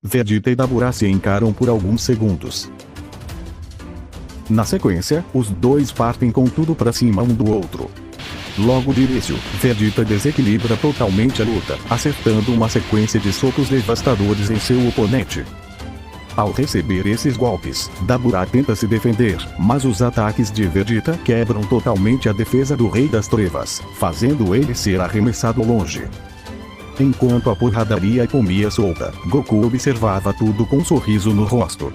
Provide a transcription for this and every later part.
Vegeta e Dabura se encaram por alguns segundos. Na sequência, os dois partem com tudo pra cima um do outro. Logo de início, Vegeta desequilibra totalmente a luta, acertando uma sequência de socos devastadores em seu oponente. Ao receber esses golpes, Dabura tenta se defender, mas os ataques de Vegeta quebram totalmente a defesa do Rei das Trevas, fazendo ele ser arremessado longe. Enquanto a porradaria comia solta, Goku observava tudo com um sorriso no rosto.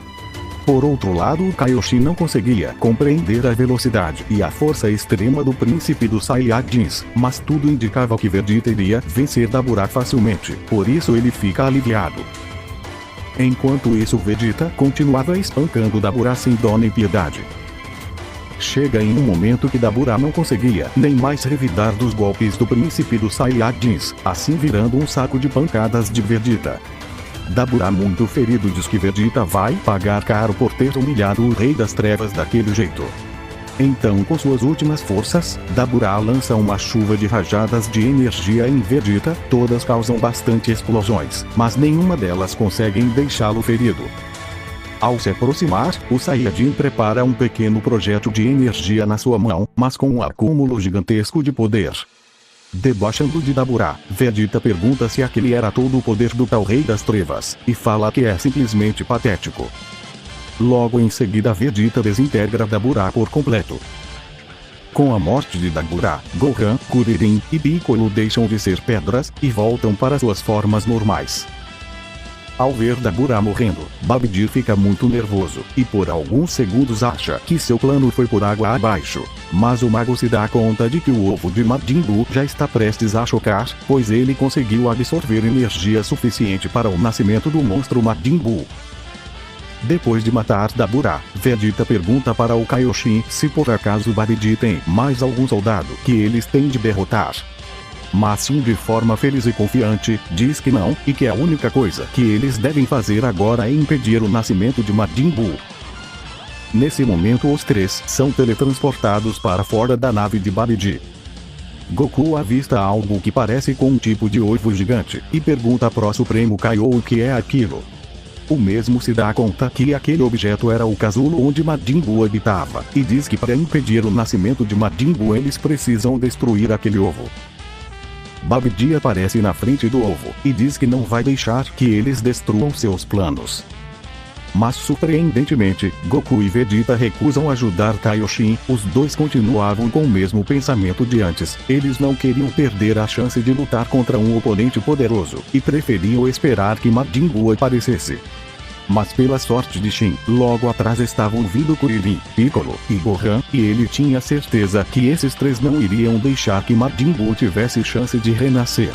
Por outro lado, Kaioshin não conseguia compreender a velocidade e a força extrema do príncipe dos Saiyajins, mas tudo indicava que Vegeta iria vencer Dabura facilmente, por isso ele fica aliviado. Enquanto isso, Vegeta continuava espancando Dabura sem dó nem piedade. Chega em um momento que Dabura não conseguia nem mais revidar dos golpes do príncipe dos Saiyajins, assim virando um saco de pancadas de Vegeta. Dabura, muito ferido, diz que Vegeta vai pagar caro por ter humilhado o Rei das Trevas daquele jeito. Então, com suas últimas forças, Dabura lança uma chuva de rajadas de energia em Vegeta, todas causam bastante explosões, mas nenhuma delas conseguem deixá-lo ferido. Ao se aproximar, o Saiyajin prepara um pequeno projétil de energia na sua mão, mas com um acúmulo gigantesco de poder. Debochando de Dabura, Vegeta pergunta se aquele era todo o poder do tal Rei das Trevas, e fala que é simplesmente patético. Logo em seguida, Vegeta desintegra Dabura por completo. Com a morte de Dabura, Gohan, Kuririn e Piccolo deixam de ser pedras e voltam para suas formas normais. Ao ver Dabura morrendo, Babidi fica muito nervoso, e por alguns segundos acha que seu plano foi por água abaixo. Mas o mago se dá conta de que o ovo de Majin Buu já está prestes a chocar, pois ele conseguiu absorver energia suficiente para o nascimento do monstro Majin Buu. Depois de matar Dabura, Vegeta pergunta para o Kaioshin se por acaso Babidi tem mais algum soldado que eles têm de derrotar. Mas Shin, de forma feliz e confiante, diz que não, e que a única coisa que eles devem fazer agora é impedir o nascimento de Majin Buu. Nesse momento, os três são teletransportados para fora da nave de Babidi. Goku avista algo que parece com um tipo de ovo gigante, e pergunta pro Supremo Kaiô o que é aquilo. O mesmo se dá conta que aquele objeto era o casulo onde Majin Buu habitava, e diz que para impedir o nascimento de Majin Buu eles precisam destruir aquele ovo. Babidi aparece na frente do ovo, e diz que não vai deixar que eles destruam seus planos. Mas surpreendentemente, Goku e Vegeta recusam ajudar Kaioshin, os dois continuavam com o mesmo pensamento de antes, eles não queriam perder a chance de lutar contra um oponente poderoso, e preferiam esperar que Majin Buu aparecesse. Mas pela sorte de Shin, logo atrás estavam vindo Kuririn, Piccolo e Gohan, e ele tinha certeza que esses três não iriam deixar que Majin Buu tivesse chance de renascer.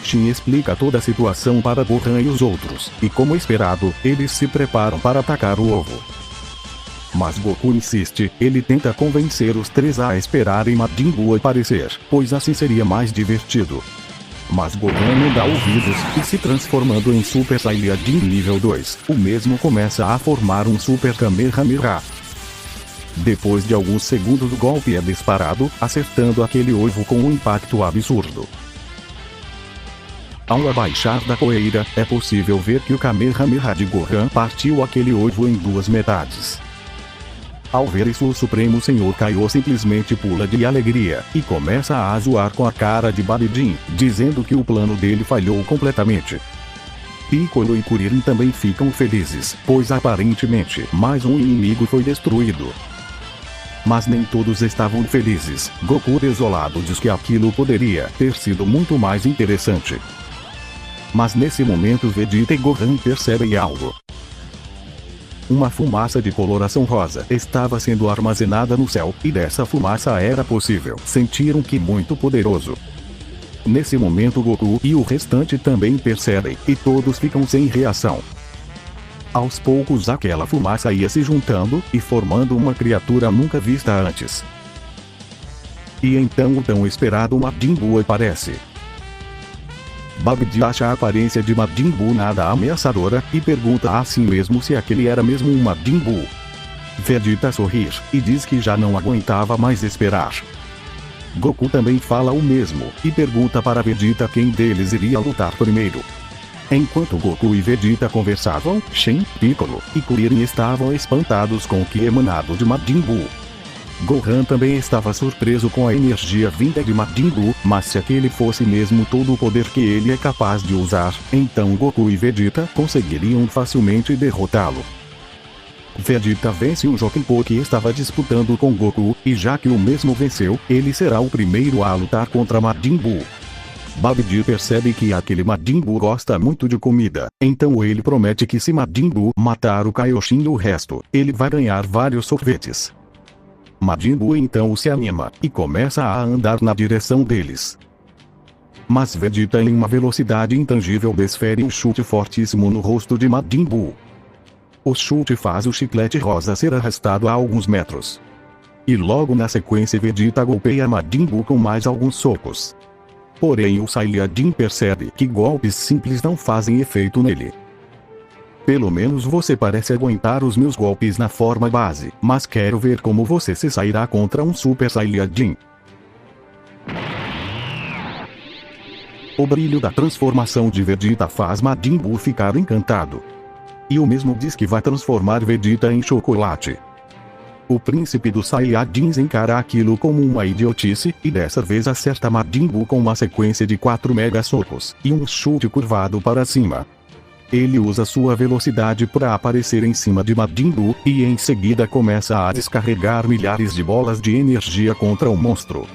Shin explica toda a situação para Gohan e os outros, e como esperado, eles se preparam para atacar o ovo. Mas Goku insiste, ele tenta convencer os três a esperarem Majin Buu aparecer, pois assim seria mais divertido. Mas Gohan não dá ouvidos, e se transformando em Super Saiyajin nível 2, o mesmo começa a formar um Super Kamehameha. Depois de alguns segundos o golpe é disparado, acertando aquele ovo com um impacto absurdo. Ao abaixar da poeira, é possível ver que o Kamehameha de Gohan partiu aquele ovo em duas metades. Ao ver isso, o Supremo Senhor Kaiô simplesmente pula de alegria, e começa a zoar com a cara de Babidi, dizendo que o plano dele falhou completamente. Piccolo e Kuririn também ficam felizes, pois aparentemente mais um inimigo foi destruído. Mas nem todos estavam felizes. Goku, desolado, diz que aquilo poderia ter sido muito mais interessante. Mas nesse momento Vegeta e Gohan percebem algo. Uma fumaça de coloração rosa estava sendo armazenada no céu, e dessa fumaça era possível sentir um Ki muito poderoso. Nesse momento Goku e o restante também percebem, e todos ficam sem reação. Aos poucos aquela fumaça ia se juntando, e formando uma criatura nunca vista antes. E então o tão esperado Majin Buu aparece. Babidi acha a aparência de Majin Buu nada ameaçadora, e pergunta a si mesmo se aquele era mesmo um Majin Buu. Vegeta sorri, e diz que já não aguentava mais esperar. Goku também fala o mesmo, e pergunta para Vegeta quem deles iria lutar primeiro. Enquanto Goku e Vegeta conversavam, Shen, Piccolo e Kuririn estavam espantados com o que emanado de Majin Buu. Gohan também estava surpreso com a energia vinda de Majin Buu, mas se aquele fosse mesmo todo o poder que ele é capaz de usar, então Goku e Vegeta conseguiriam facilmente derrotá-lo. Vegeta vence o Jokenko que estava disputando com Goku, e já que o mesmo venceu, ele será o primeiro a lutar contra Majin Buu. Babidi percebe que aquele Majin Buu gosta muito de comida, então ele promete que se Majin Buu matar o Kaioshin e o resto, ele vai ganhar vários sorvetes. Majin Buu então se anima, e começa a andar na direção deles. Mas Vegeta em uma velocidade intangível desfere um chute fortíssimo no rosto de Majin Buu. O chute faz o chiclete rosa ser arrastado a alguns metros. E logo na sequência Vegeta golpeia Majin Buu com mais alguns socos. Porém o Saiyajin percebe que golpes simples não fazem efeito nele. Pelo menos você parece aguentar os meus golpes na forma base, mas quero ver como você se sairá contra um Super Saiyajin. O brilho da transformação de Vegeta faz Majin Buu ficar encantado. E o mesmo diz que vai transformar Vegeta em chocolate. O príncipe dos Saiyajins encara aquilo como uma idiotice, e dessa vez acerta Majin Buu com uma sequência de 4 mega socos, e um chute curvado para cima. Ele usa sua velocidade para aparecer em cima de Majin Buu, e em seguida começa a descarregar milhares de bolas de energia contra o monstro.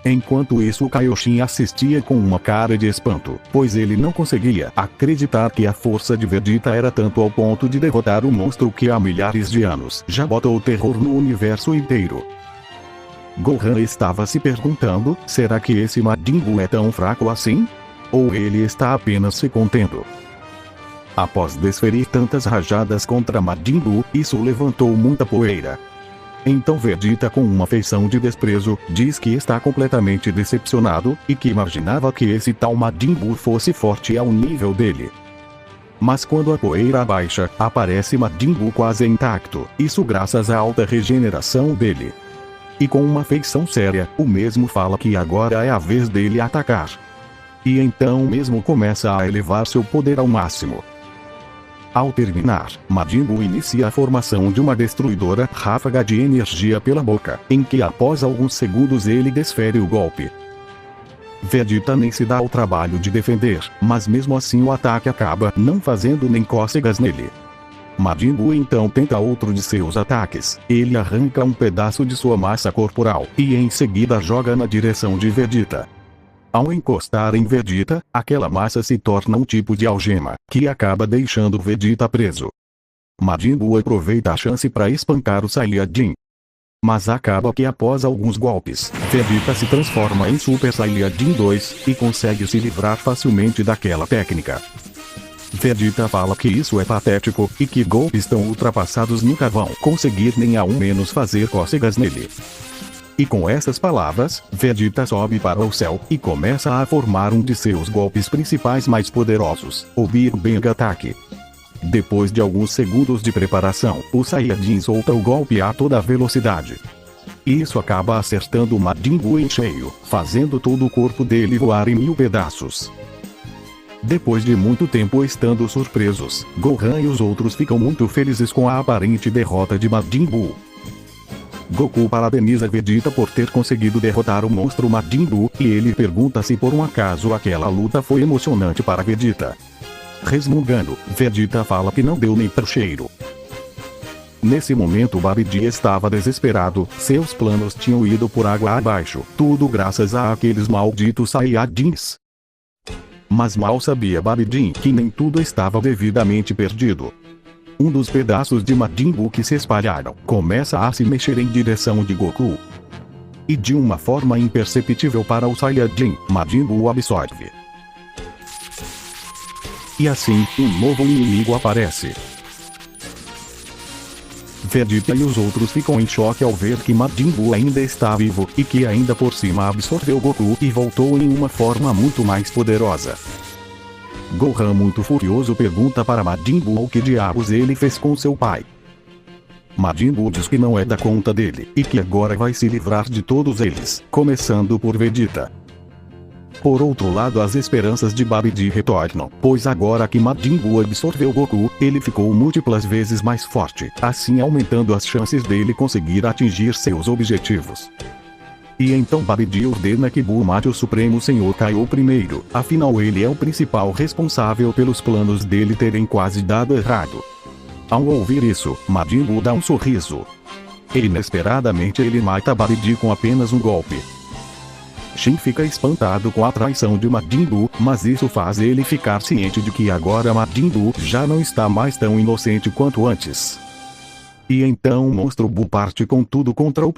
Enquanto isso Kaioshin assistia com uma cara de espanto, pois ele não conseguia acreditar que a força de Vegeta era tanto ao ponto de derrotar o monstro que há milhares de anos já botou terror no universo inteiro. Gohan estava se perguntando, será que esse Majin Buu é tão fraco assim? Ou ele está apenas se contendo? Após desferir tantas rajadas contra Majin Buu, isso levantou muita poeira. Então Vegeta com uma feição de desprezo, diz que está completamente decepcionado, e que imaginava que esse tal Majin Buu fosse forte ao nível dele. Mas quando a poeira abaixa, aparece Majin Buu quase intacto, isso graças à alta regeneração dele. E com uma feição séria, o mesmo fala que agora é a vez dele atacar. E então o mesmo começa a elevar seu poder ao máximo. Ao terminar, Majin Buu inicia a formação de uma destruidora ráfaga de energia pela boca, em que após alguns segundos ele desfere o golpe. Vegeta nem se dá ao trabalho de defender, mas mesmo assim o ataque acaba não fazendo nem cócegas nele. Majin Buu então tenta outro de seus ataques, ele arranca um pedaço de sua massa corporal, e em seguida joga na direção de Vegeta. Ao encostar em Vegeta, aquela massa se torna um tipo de algema, que acaba deixando Vegeta preso. Majin Buu aproveita a chance para espancar o Saiyajin. Mas acaba que após alguns golpes, Vegeta se transforma em Super Saiyajin 2, e consegue se livrar facilmente daquela técnica. Vegeta fala que isso é patético, e que golpes tão ultrapassados nunca vão conseguir nem ao menos fazer cócegas nele. E com essas palavras, Vegeta sobe para o céu, e começa a formar um de seus golpes principais mais poderosos, o Big Bang Attack. Depois de alguns segundos de preparação, o Saiyajin solta o golpe a toda velocidade. Isso acaba acertando Majin Buu em cheio, fazendo todo o corpo dele voar em 1000 pedaços. Depois de muito tempo estando surpresos, Gohan e os outros ficam muito felizes com a aparente derrota de Majin Buu. Goku parabeniza Vegeta por ter conseguido derrotar o monstro Majin Buu, e ele pergunta se por um acaso aquela luta foi emocionante para Vegeta. Resmungando, Vegeta fala que não deu nem pro cheiro. Nesse momento Babidi estava desesperado, seus planos tinham ido por água abaixo, tudo graças a aqueles malditos Saiyajins. Mas mal sabia Babidi que nem tudo estava devidamente perdido. Um dos pedaços de Majin Buu que se espalharam começa a se mexer em direção de Goku. E de uma forma imperceptível para o Saiyajin, Majin Buu absorve. E assim, um novo inimigo aparece. Vegeta e os outros ficam em choque ao ver que Majin Buu ainda está vivo, e que ainda por cima absorveu Goku e voltou em uma forma muito mais poderosa. Gohan muito furioso pergunta para Majin Buu o que diabos ele fez com seu pai. Majin Buu diz que não é da conta dele, e que agora vai se livrar de todos eles, começando por Vegeta. Por outro lado, as esperanças de Babidi retornam, pois agora que Majin Buu absorveu Goku, ele ficou múltiplas vezes mais forte, assim aumentando as chances dele conseguir atingir seus objetivos. E então Babidi ordena que Buu mate o Supremo Senhor Kaiô primeiro, afinal ele é o principal responsável pelos planos dele terem quase dado errado. Ao ouvir isso, Majin Buu dá um sorriso. E inesperadamente ele mata Babidi com apenas um golpe. Shin fica espantado com a traição de Majin Buu, mas isso faz ele ficar ciente de que agora Majin Buu já não está mais tão inocente quanto antes. E então o monstro Buu parte com tudo contra o